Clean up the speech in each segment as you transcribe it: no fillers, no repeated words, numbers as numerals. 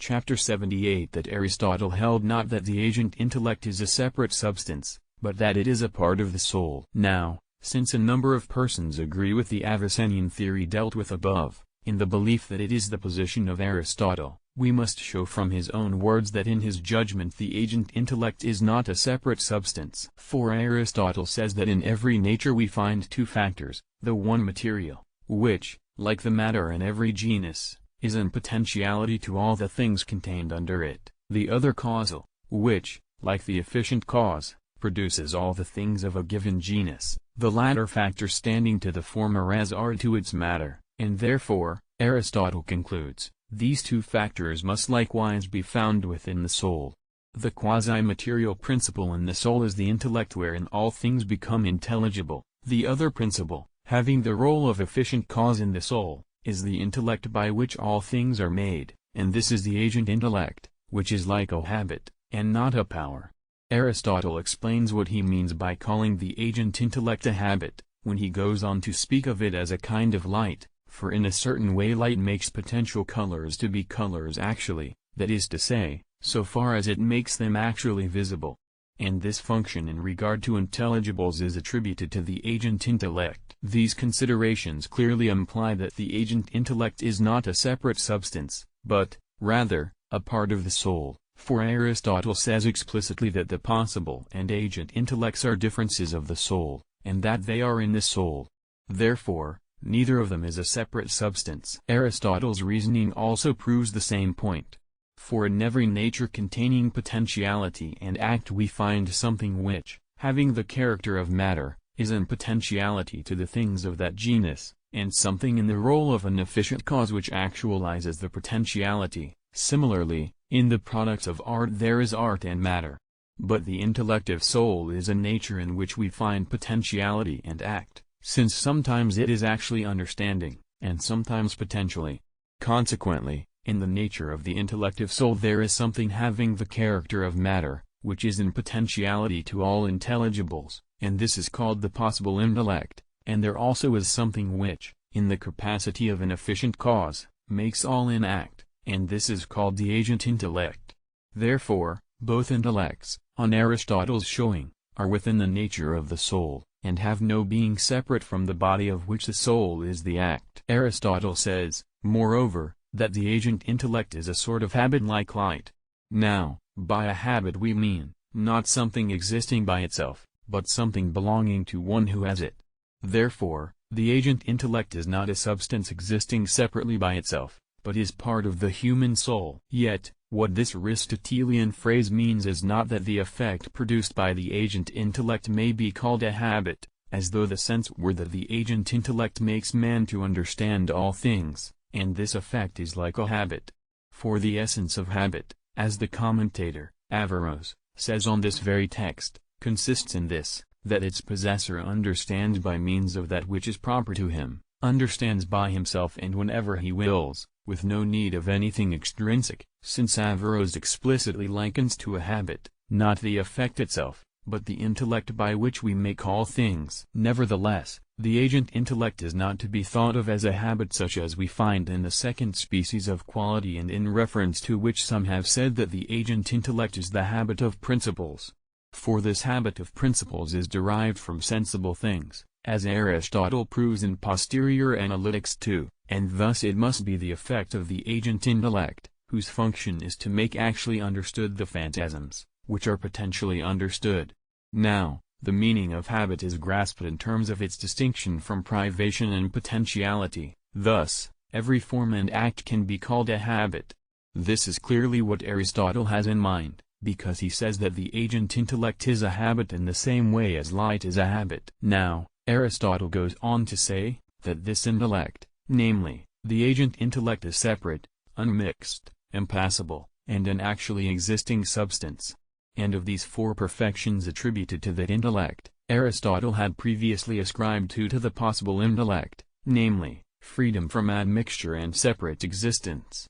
Chapter 78 That Aristotle held not that the agent intellect is a separate substance, but that it is a part of the soul. Now, since a number of persons agree with the Avicennian theory dealt with above, in the belief that it is the position of Aristotle, we must show from his own words that in his judgment the agent intellect is not a separate substance. For Aristotle says that in every nature we find two factors, the one material, which, like the matter in every genus, is in potentiality to all the things contained under it, the other causal, which, like the efficient cause, produces all the things of a given genus, the latter factor standing to the former as are to its matter, and therefore, Aristotle concludes, these two factors must likewise be found within the soul. The quasi-material principle in the soul is the intellect wherein all things become intelligible. The other principle, having the role of efficient cause in the soul, is the intellect by which all things are made, and this is the agent intellect, which is like a habit, and not a power. Aristotle explains what he means by calling the agent intellect a habit, when he goes on to speak of it as a kind of light, for in a certain way light makes potential colors to be colors actually, that is to say, so far as it makes them actually visible. And this function in regard to intelligibles is attributed to the agent intellect. These considerations clearly imply that the agent intellect is not a separate substance, but, rather, a part of the soul, for Aristotle says explicitly that the possible and agent intellects are differences of the soul, and that they are in the soul. Therefore, neither of them is a separate substance. Aristotle's reasoning also proves the same point. For in every nature containing potentiality and act we find something which, having the character of matter, is in potentiality to the things of that genus, and something in the role of an efficient cause which actualizes the potentiality. Similarly, in the products of art there is art and matter. But the intellective soul is a nature in which we find potentiality and act, since sometimes it is actually understanding, and sometimes potentially. Consequently, in the nature of the intellective soul there is something having the character of matter, which is in potentiality to all intelligibles, and this is called the possible intellect, and there also is something which, in the capacity of an efficient cause, makes all in act, and this is called the agent intellect. Therefore, both intellects, on Aristotle's showing, are within the nature of the soul, and have no being separate from the body of which the soul is the act. Aristotle says, moreover, that the agent intellect is a sort of habit like light. Now, by a habit we mean, not something existing by itself, but something belonging to one who has it. Therefore, the agent intellect is not a substance existing separately by itself, but is part of the human soul. Yet, what this Aristotelian phrase means is not that the effect produced by the agent intellect may be called a habit, as though the sense were that the agent intellect makes man to understand all things, and this effect is like a habit. For the essence of habit, as the commentator, Averroes, says on this very text, consists in this, that its possessor understands by means of that which is proper to him, understands by himself and whenever he wills, with no need of anything extrinsic, since Averroes explicitly likens to a habit, not the effect itself, but the intellect by which we make all things. Nevertheless, the agent intellect is not to be thought of as a habit such as we find in the second species of quality, and in reference to which some have said that the agent intellect is the habit of principles. For this habit of principles is derived from sensible things, as Aristotle proves in Posterior Analytics 2, and thus it must be the effect of the agent intellect, whose function is to make actually understood the phantasms, which are potentially understood. Now, the meaning of habit is grasped in terms of its distinction from privation and potentiality. Thus, every form and act can be called a habit. This is clearly what Aristotle has in mind, because he says that the agent intellect is a habit in the same way as light is a habit. Now, Aristotle goes on to say, that this intellect, namely, the agent intellect is separate, unmixed, impassible, and an actually existing substance. And of these four perfections attributed to that intellect, Aristotle had previously ascribed two to the possible intellect, namely, freedom from admixture and separate existence.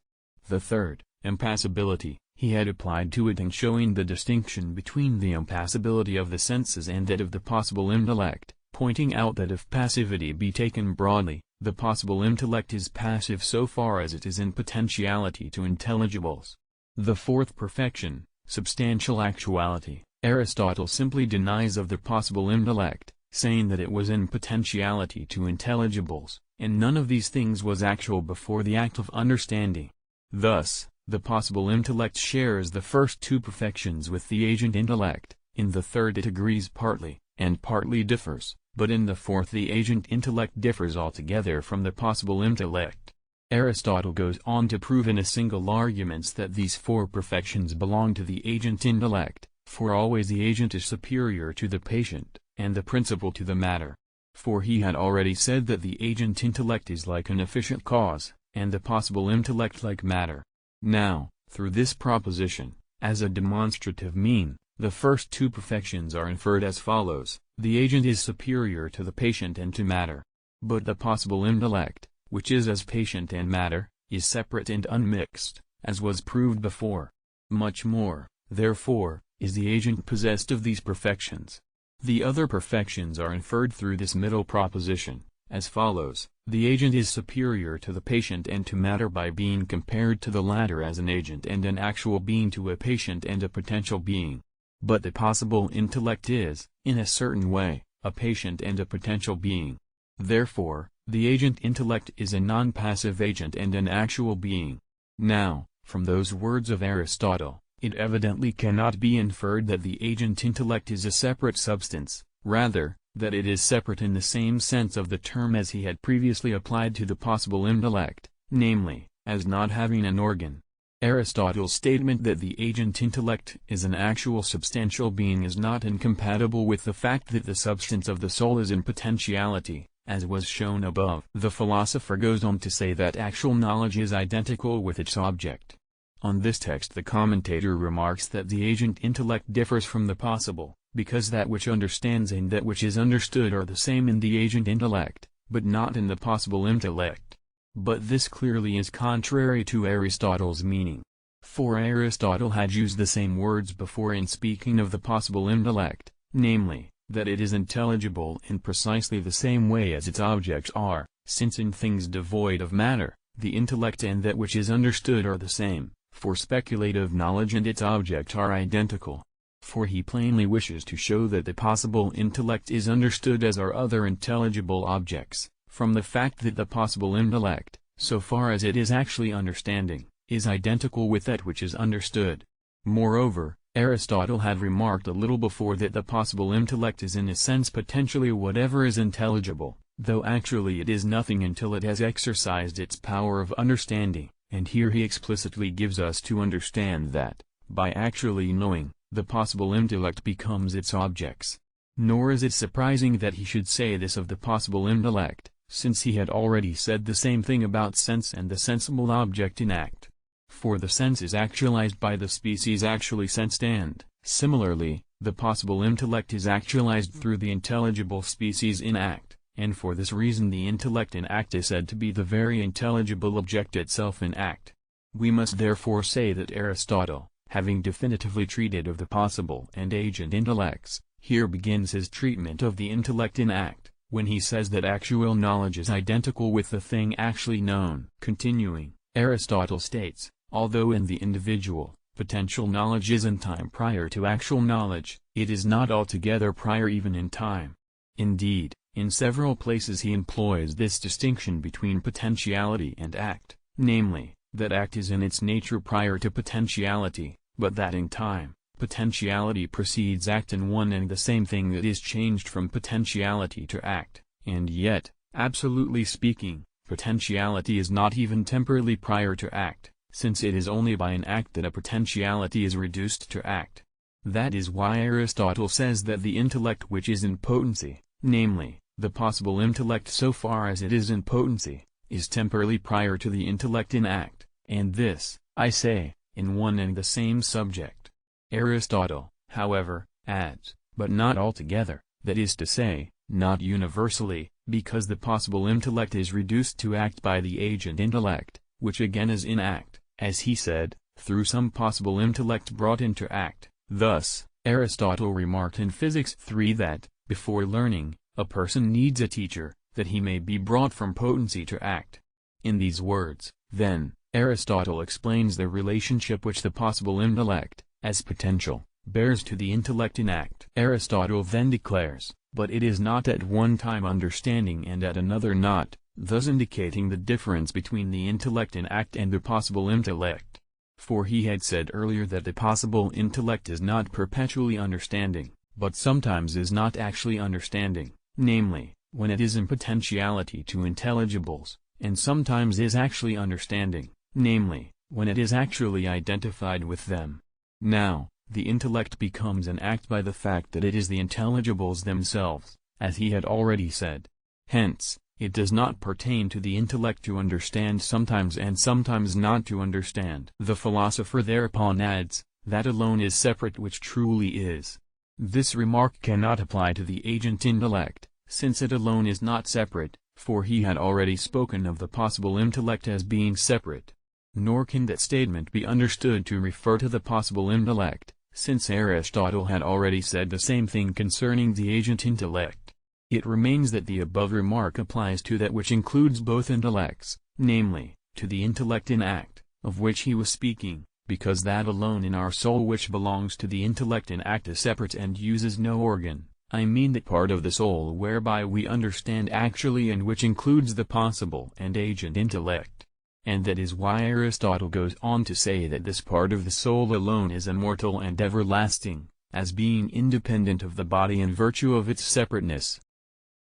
The third, impassibility, he had applied to it in showing the distinction between the impassibility of the senses and that of the possible intellect, pointing out that if passivity be taken broadly, the possible intellect is passive so far as it is in potentiality to intelligibles, The fourth perfection, substantial actuality, Aristotle simply denies of the possible intellect, saying that it was in potentiality to intelligibles, and none of these things was actual before the act of understanding. Thus, the possible intellect shares the first two perfections with the agent intellect, in the third it agrees partly, and partly differs, but in the fourth the agent intellect differs altogether from the possible intellect. Aristotle goes on to prove in a single argument that these four perfections belong to the agent intellect, for always the agent is superior to the patient, and the principle to the matter. For he had already said that the agent intellect is like an efficient cause, and the possible intellect like matter. Now, through this proposition, as a demonstrative mean, the first two perfections are inferred as follows: the agent is superior to the patient and to matter. But the possible intellect, which is as patient and matter, is separate and unmixed, as was proved before. Much more, therefore, is the agent possessed of these perfections. The other perfections are inferred through this middle proposition, as follows: the agent is superior to the patient and to matter by being compared to the latter as an agent and an actual being to a patient and a potential being. But the possible intellect is, in a certain way, a patient and a potential being. Therefore, the agent intellect is a non-passive agent and an actual being. Now, from those words of Aristotle, it evidently cannot be inferred that the agent intellect is a separate substance, rather, that it is separate in the same sense of the term as he had previously applied to the possible intellect, namely, as not having an organ. Aristotle's statement that the agent intellect is an actual substantial being is not incompatible with the fact that the substance of the soul is in potentiality, as was shown above. The philosopher goes on to say that actual knowledge is identical with its object. On this text the commentator remarks that the agent intellect differs from the possible, because that which understands and that which is understood are the same in the agent intellect, but not in the possible intellect. But this clearly is contrary to Aristotle's meaning. For Aristotle had used the same words before in speaking of the possible intellect, namely, that it is intelligible in precisely the same way as its objects are, since in things devoid of matter, the intellect and that which is understood are the same, for speculative knowledge and its object are identical. For he plainly wishes to show that the possible intellect is understood as are other intelligible objects, from the fact that the possible intellect, so far as it is actually understanding, is identical with that which is understood. Moreover, Aristotle had remarked a little before that the possible intellect is in a sense potentially whatever is intelligible, though actually it is nothing until it has exercised its power of understanding, and here he explicitly gives us to understand that, by actually knowing, the possible intellect becomes its objects. Nor is it surprising that he should say this of the possible intellect, since he had already said the same thing about sense and the sensible object in act. For the sense is actualized by the species actually sensed and, similarly, the possible intellect is actualized through the intelligible species in act, and for this reason the intellect in act is said to be the very intelligible object itself in act. We must therefore say that Aristotle, having definitively treated of the possible and agent intellects, here begins his treatment of the intellect in act, when he says that actual knowledge is identical with the thing actually known. Continuing, Aristotle states, although in the individual, potential knowledge is in time prior to actual knowledge, it is not altogether prior even in time. Indeed, in several places he employs this distinction between potentiality and act, namely, that act is in its nature prior to potentiality, but that in time, potentiality precedes act in one and the same thing that is changed from potentiality to act, and yet, absolutely speaking, potentiality is not even temporally prior to act, since it is only by an act that a potentiality is reduced to act. That is why Aristotle says that the intellect which is in potency, namely, the possible intellect so far as it is in potency, is temporally prior to the intellect in act, and this, I say, in one and the same subject. Aristotle, however, adds, but not altogether, that is to say, not universally, because the possible intellect is reduced to act by the agent intellect, which again is in act, as he said, through some possible intellect brought into act. Thus, Aristotle remarked in Physics 3 that, before learning, a person needs a teacher, that he may be brought from potency to act. In these words, then, Aristotle explains the relationship which the possible intellect, as potential, bears to the intellect in act. Aristotle then declares, but it is not at one time understanding and at another not, thus indicating the difference between the intellect in act and the possible intellect. For he had said earlier that the possible intellect is not perpetually understanding, but sometimes is not actually understanding, namely, when it is in potentiality to intelligibles, and sometimes is actually understanding, namely, when it is actually identified with them. Now, the intellect becomes an act by the fact that it is the intelligibles themselves, as he had already said. Hence, it does not pertain to the intellect to understand sometimes and sometimes not to understand. The philosopher thereupon adds, that alone is separate which truly is. This remark cannot apply to the agent intellect, since it alone is not separate, for he had already spoken of the possible intellect as being separate. Nor can that statement be understood to refer to the possible intellect, since Aristotle had already said the same thing concerning the agent intellect. It remains that the above remark applies to that which includes both intellects, namely, to the intellect in act, of which he was speaking, because that alone in our soul which belongs to the intellect in act is separate and uses no organ, I mean that part of the soul whereby we understand actually and which includes the possible and agent intellect. And that is why Aristotle goes on to say that this part of the soul alone is immortal and everlasting, as being independent of the body in virtue of its separateness.